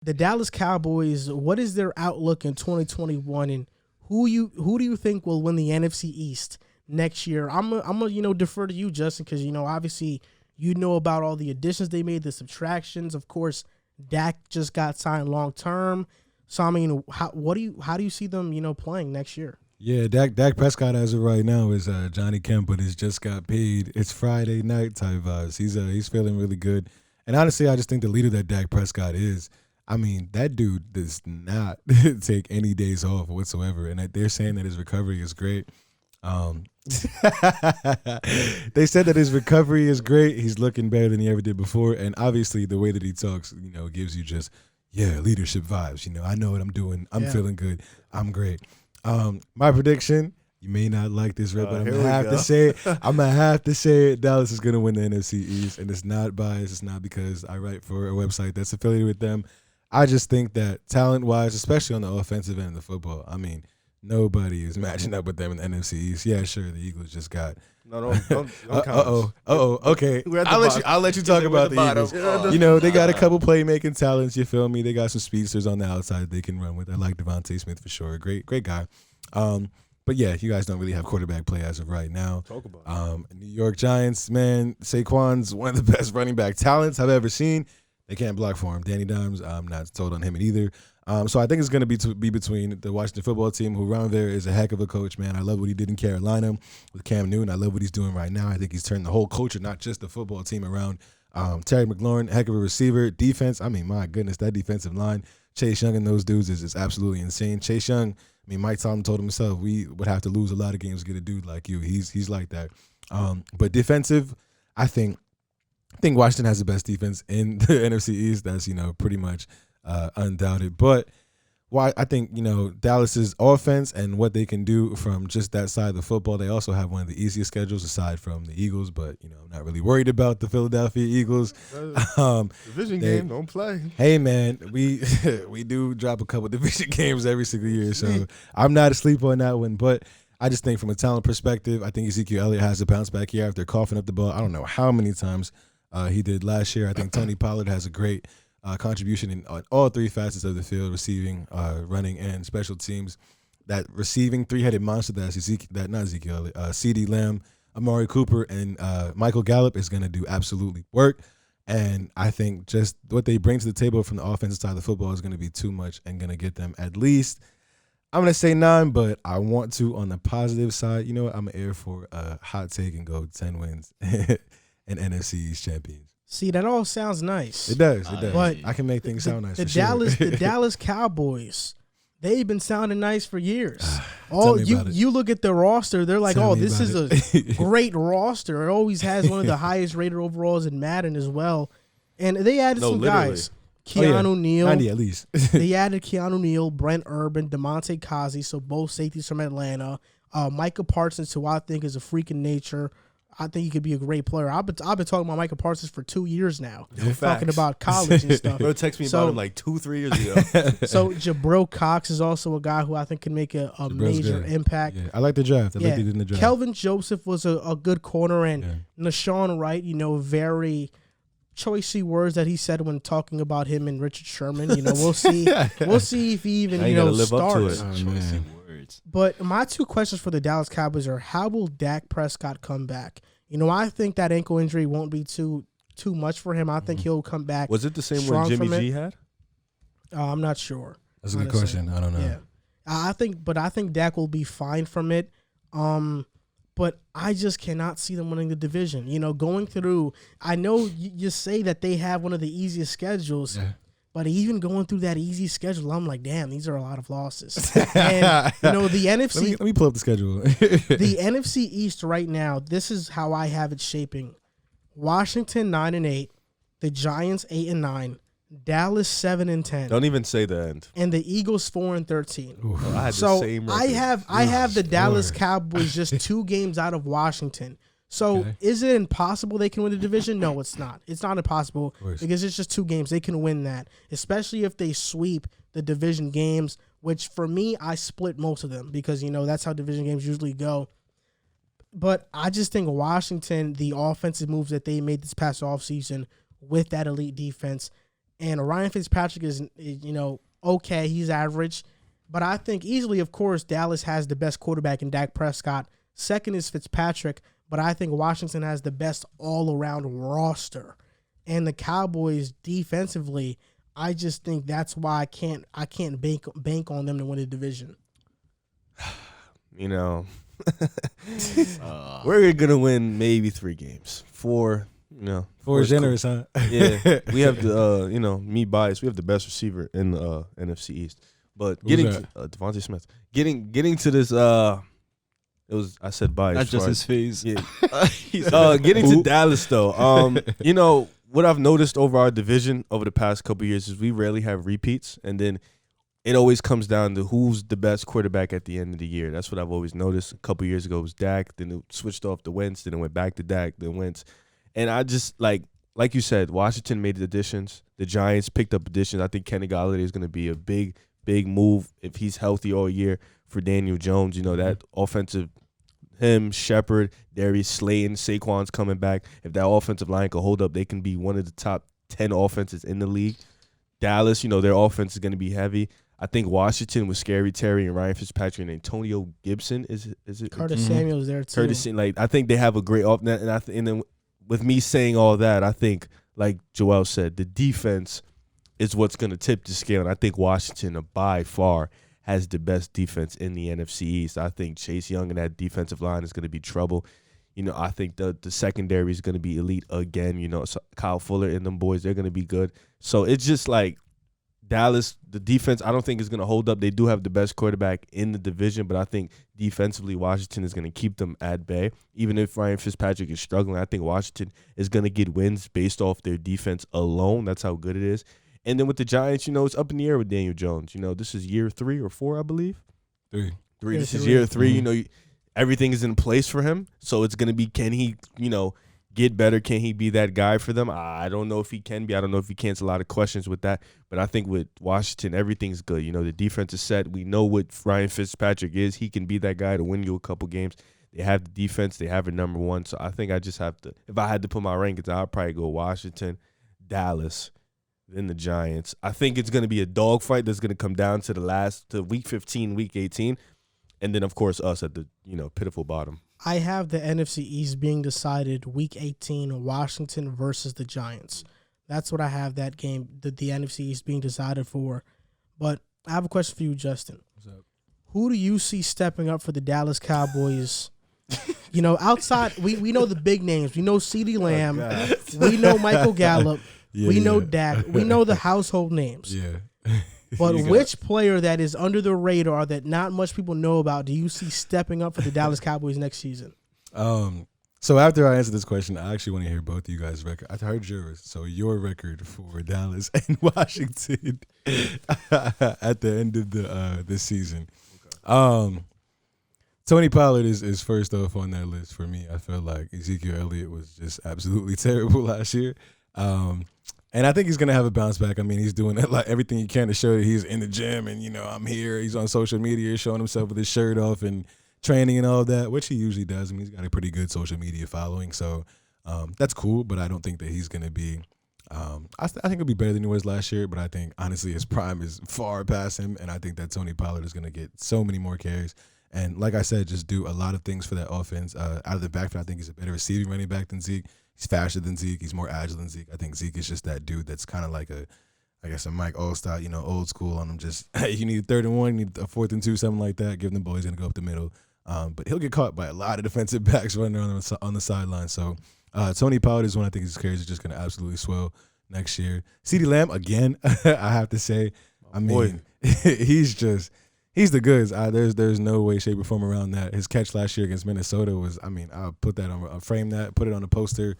the Dallas Cowboys, what is their outlook in 2021, and who do you think will win the NFC East next year? I'm gonna defer to you, Justin, because obviously you know about all the additions they made, the subtractions. Of course, Dak just got signed long term. So I mean, how do you see them playing next year? Yeah, Dak Prescott as of right now is Johnny Kemp, but he's just got paid. It's Friday night type vibes. He's feeling really good, and honestly, I just think the leader that Dak Prescott is. I mean, that dude does not take any days off whatsoever, and they're saying that his recovery is great. They said that his recovery is great. He's looking better than he ever did before, and obviously the way that he talks, gives you just leadership vibes. I know what I'm doing. I'm feeling good. I'm great. My prediction, you may not like this, Red, but I'm gonna have to say it. I'm gonna have to say it. Dallas is gonna win the NFC East, and it's not biased. It's not because I write for a website that's affiliated with them. I just think that talent-wise, especially on the offensive end of the football, I mean, nobody is matching up with them in the NFC East. Yeah, sure, the Eagles just got. No, don't count. Okay. I'll let you talk about the Eagles. They got a couple playmaking talents. You feel me? They got some speedsters on the outside that they can run with. I like Devontae Smith for sure. Great guy. But yeah, you guys don't really have quarterback play as of right now. Talk about it. New York Giants, man, Saquon's one of the best running back talents I've ever seen. They can't block for him. Danny Dimes, I'm not sold on him either. So I think it's going to be between the Washington football team, who Ron Rivera is a heck of a coach, man. I love what he did in Carolina with Cam Newton. I love what he's doing right now. I think he's turned the whole culture, not just the football team, around. Terry McLaurin, heck of a receiver. Defense, I mean, my goodness, that defensive line. Chase Young and those dudes is absolutely insane. Chase Young, I mean, Mike Tomlin told himself, we would have to lose a lot of games to get a dude like you. He's like that. But defensive, I think Washington has the best defense in the NFC East. That's, pretty much undoubted. But why I think, Dallas's offense and what they can do from just that side of the football, they also have one of the easiest schedules aside from the Eagles, but, I'm not really worried about the Philadelphia Eagles. Division game, don't play. Hey, man, we do drop a couple division games every single year, so I'm not asleep on that one. But I just think from a talent perspective, I think Ezekiel Elliott has a bounce back here after coughing up the ball. I don't know how many times he did last year. I think Tony Pollard has a great contribution in all three facets of the field: receiving, running, and special teams. That receiving three-headed monster that's CeeDee Lamb, Amari Cooper, and Michael Gallup is going to do absolutely work. And I think just what they bring to the table from the offensive side of the football is going to be too much and going to get them at least, I'm going to say 9, but I want to, on the positive side, I'm going to air for a hot take and go 10 wins and NFC East champions. See, that all sounds nice. It does. But I can make things sound nice. The Dallas Cowboys, they've been sounding nice for years. You look at the roster, they're like, this is a great roster. It always has one of the highest rated overalls in Madden as well. And they added some guys. Keanu Neal. 90 at least. They added Keanu Neal, Brent Urban, DeMonte Kazi, so both safeties from Atlanta. Micah Parsons, who I think is a freak in nature. I think he could be a great player. I've been talking about Micah Parsons for 2 years now. Talking about college and stuff. Bro, text me about him like 2-3 years ago. So Jabril Cox is also a guy who I think can make a major impact. Yeah, I like the draft. I like they did in the draft. Kelvin Joseph was a good corner, and Nashawn Wright, very choicey words that he said when talking about him and Richard Sherman. We'll see. We'll see if he even starts. Up to it. Choicey words. But my 2 questions for the Dallas Cowboys are: how will Dak Prescott come back? I think that ankle injury won't be too much for him. I think he'll come back. Was it the same one Jimmy G had? I'm not sure. That's a good question. I don't know. Yeah, I think Dak will be fine from it. But I just cannot see them winning the division. Going through, I know you say that they have one of the easiest schedules, but even going through that easy schedule, I'm like, damn, these are a lot of losses. And, the NFC. Let me pull up the schedule. The NFC East right now, this is how I have it shaping. Washington 9-8, the Giants 8-9, Dallas 7-10. Don't even say the end. And the Eagles 4-13. Oh, I had the same record. I have the Dallas Cowboys just 2 games out of Washington. So is it impossible they can win the division? No, it's not. It's not impossible because it's just 2 games. They can win that, especially if they sweep the division games, which for me, I split most of them because, that's how division games usually go. But I just think Washington, the offensive moves that they made this past offseason with that elite defense, And Ryan Fitzpatrick is okay. He's average. But I think easily, of course, Dallas has the best quarterback in Dak Prescott. Second is Fitzpatrick. But I think Washington has the best all-around roster. And the Cowboys defensively, I just think that's why I can't bank on them to win the division. We're gonna win maybe 3 games. 4. Four is generous, huh? Yeah, we have the me biased. We have the best receiver in the NFC East. But getting to Devontae Smith, getting to this, I said biased. That's just his face. Yeah. Getting to Dallas though, what I've noticed over our division over the past couple of years is we rarely have repeats, and then it always comes down to who's the best quarterback at the end of the year. That's what I've always noticed. A couple of years ago it was Dak, then it switched off to Wentz, then it went back to Dak, then Wentz. And I just, like you said, Washington made additions. The Giants picked up additions. I think Kenny Golladay is going to be a big, big move if he's healthy all year for Daniel Jones. That offensive, him, Shepard, Darius Slayton, Saquon's coming back. If that offensive line can hold up, they can be one of the top 10 offenses in the league. Dallas, their offense is going to be heavy. I think Washington with Scary Terry and Ryan Fitzpatrick and Antonio Gibson is it? Curtis Samuel's there too. I think they have a great offense, and then with me saying all that, I think, like Joel said, the defense is what's going to tip the scale, and I think Washington by far has the best defense in the NFC East. I think Chase Young and that defensive line is going to be trouble. I think the secondary is going to be elite again. So Kyle Fuller and them boys, they're going to be good. So it's just like Dallas, the defense, I don't think is going to hold up. They do have the best quarterback in the division, but I think defensively Washington is going to keep them at bay. Even if Ryan Fitzpatrick is struggling, I think Washington is going to get wins based off their defense alone. That's how good it is. And then with the Giants, it's up in the air with Daniel Jones. This is year 3 or 4, I believe. 3. This is year 3. Everything is in place for him. So it's going to be, can he, get better? Can he be that guy for them? I don't know if he can be. I don't know if he can. It's a lot of questions with that. But I think with Washington, everything's good. The defense is set. We know what Ryan Fitzpatrick is. He can be that guy to win you a couple games. They have the defense. They have it number 1. So I think I just have to, if I had to put my rankings, I'd probably go Washington, Dallas, then the Giants. I think it's going to be a dogfight that's going to come down to week 15, week 18. And then, of course, us at the, pitiful bottom. I have the NFC East being decided week 18, Washington versus the Giants. That's what I have that game, the NFC East being decided for. But I have a question for you, Justin. What's up? Who do you see stepping up for the Dallas Cowboys? Outside, we know the big names. We know CeeDee Lamb. We know Michael Gallup. We know Dak. We know the household names. Yeah. But which player that is under the radar that not much people know about do you see stepping up for the Dallas Cowboys next season? So after I answer this question, I actually want to hear both of you guys' record. I heard yours. So your record for Dallas and Washington at the end of this season. Okay. Tony Pollard is first off on that list for me. I feel like Ezekiel Elliott was just absolutely terrible last year. And I think he's going to have a bounce back. I mean, he's doing like everything he can to show that he's in the gym and, I'm here. He's on social media showing himself with his shirt off and training and all that, which he usually does. I mean, he's got a pretty good social media following. So that's cool, but I don't think that he's going to be I think he'll be better than he was last year, but I think, honestly, his prime is far past him, and I think that Tony Pollard is going to get so many more carries. And like I said, just do a lot of things for that offense. Out of the backfield, I think he's a better receiving running back than Zeke. He's faster than Zeke. He's more agile than Zeke. I think Zeke is just that dude that's kind of like a Mike Allstott, old school on him. Just, hey, you need a 3rd and 1, you need a 4th and 2, something like that. Give him the ball. He's going to go up the middle. But he'll get caught by a lot of defensive backs running on the sideline. So Tony Pollard is one I think his carries are just going to absolutely swell next year. CeeDee Lamb, again, I have to say, he's the goods. There's no way, shape, or form around that. His catch last year against Minnesota was, I'll put that on, I'll frame that, put it on a poster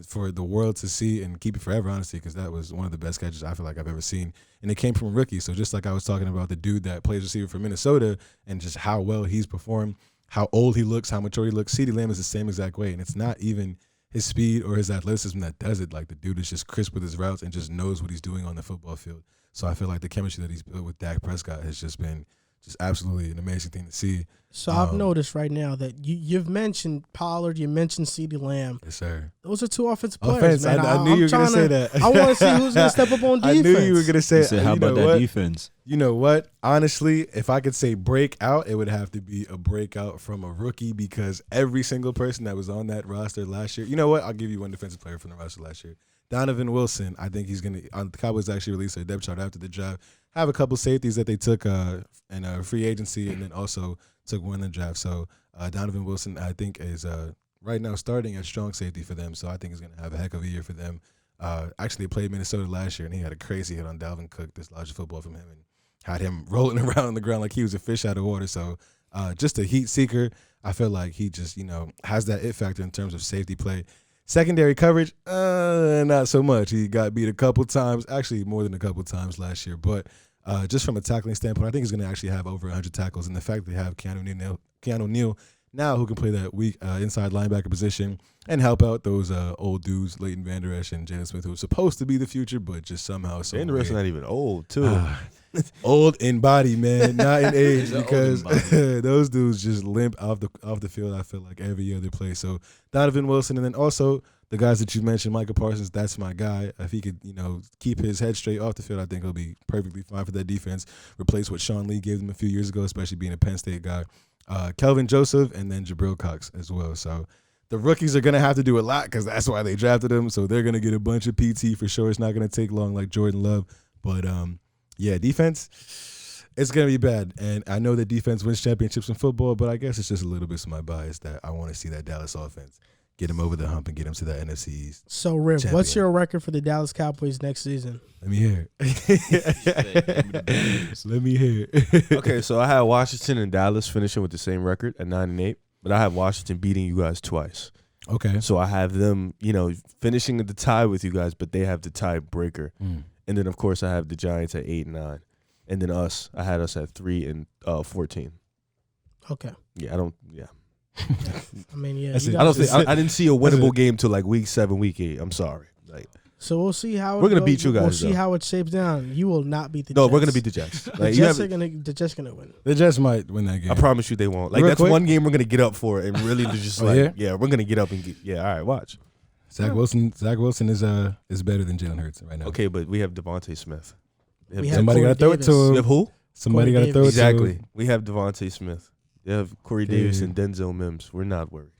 for the world to see and keep it forever, honestly, because that was one of the best catches I feel like I've ever seen. And it came from a rookie. So just like I was talking about the dude that plays receiver for Minnesota and just how well he's performed, how old he looks, how mature he looks, CeeDee Lamb is the same exact way. And it's not even his speed or his athleticism that does it. Like, the dude is just crisp with his routes and just knows what he's doing on the football field. So I feel like the chemistry that he's built with Dak Prescott has just been just absolutely an amazing thing to see. So I've noticed right now that you've mentioned Pollard, you mentioned CeeDee Lamb. Yes, sir. Those are two offensive players, man. I knew you were going to say that. I want to see who's going to step up on defense. I knew you were going to say How about that defense? You know what? Honestly, if I could say breakout, it would have to be a breakout from a rookie because every single person that was on that roster last year, you know what? I'll give you one defensive player from the roster last year. Donovan Wilson, I think he's going to – the Cowboys actually released their depth chart after the draft. Have a couple safeties that they took in free agency and then also took one in the draft. So Donovan Wilson, I think, is right now starting at strong safety for them. So I think he's going to have a heck of a year for them. Actually played Minnesota last year, and he had a crazy hit on Dalvin Cook, this large football from him, and had him rolling around on the ground like he was a fish out of water. So just a heat seeker. I feel like he just, has that it factor in terms of safety play. Secondary coverage, not so much. He got beat a couple times, actually more than a couple times last year. But just from a tackling standpoint, I think he's going to actually have over 100 tackles. And the fact that they have Keanu Neal now who can play that weak inside linebacker position and help out those old dudes, Leighton Vander Esch and Jalen Smith, who are supposed to be the future, but just somehow. Vander Esch not even old, too. Old in body, man, not in age, because those dudes just limp off the field. I feel like every other play. So Donovan Wilson, and then also the guys that you mentioned, Micah Parsons. That's my guy. If he could, keep his head straight off the field, I think he'll be perfectly fine for that defense. Replace what Sean Lee gave them a few years ago, especially being a Penn State guy. Kelvin Joseph, and then Jabril Cox as well. So the rookies are gonna have to do a lot because that's why they drafted him. So they're gonna get a bunch of PT for sure. It's not gonna take long like Jordan Love, but yeah, defense, it's going to be bad. And I know that defense wins championships in football, but I guess it's just a little bit of my bias that I want to see that Dallas offense get them over the hump and get them to that NFC East. So, Riv, what's your record for the Dallas Cowboys next season? Let me hear it. Let me hear it. Okay, so I had Washington and Dallas finishing with the same record at 9-8, but I have Washington beating you guys twice. Okay. So I have them, finishing at the tie with you guys, but they have the tiebreaker. And then, of course, I have the Giants at 8-9. And then I had us at 3-14. Okay. Yeah, I mean, yeah. I didn't see a winnable game till like week 7, week 8. I'm sorry. So we'll see how we're gonna beat you guys. We'll see how it shapes down. You will not beat the Jets. No, we're gonna beat the Jets. The Jets gonna win. The Jets might win that game. I promise you they won't. That's quick. One game we're gonna get up for and really just we're gonna get up and all right, watch. Zach Wilson is better than Jalen Hurts right now. Okay, but we have Devontae Smith. Somebody gotta throw it to him. We have who? Somebody gotta throw it to him. Exactly. We have Devontae Smith. They have Corey Davis and Denzel Mims. We're not worried.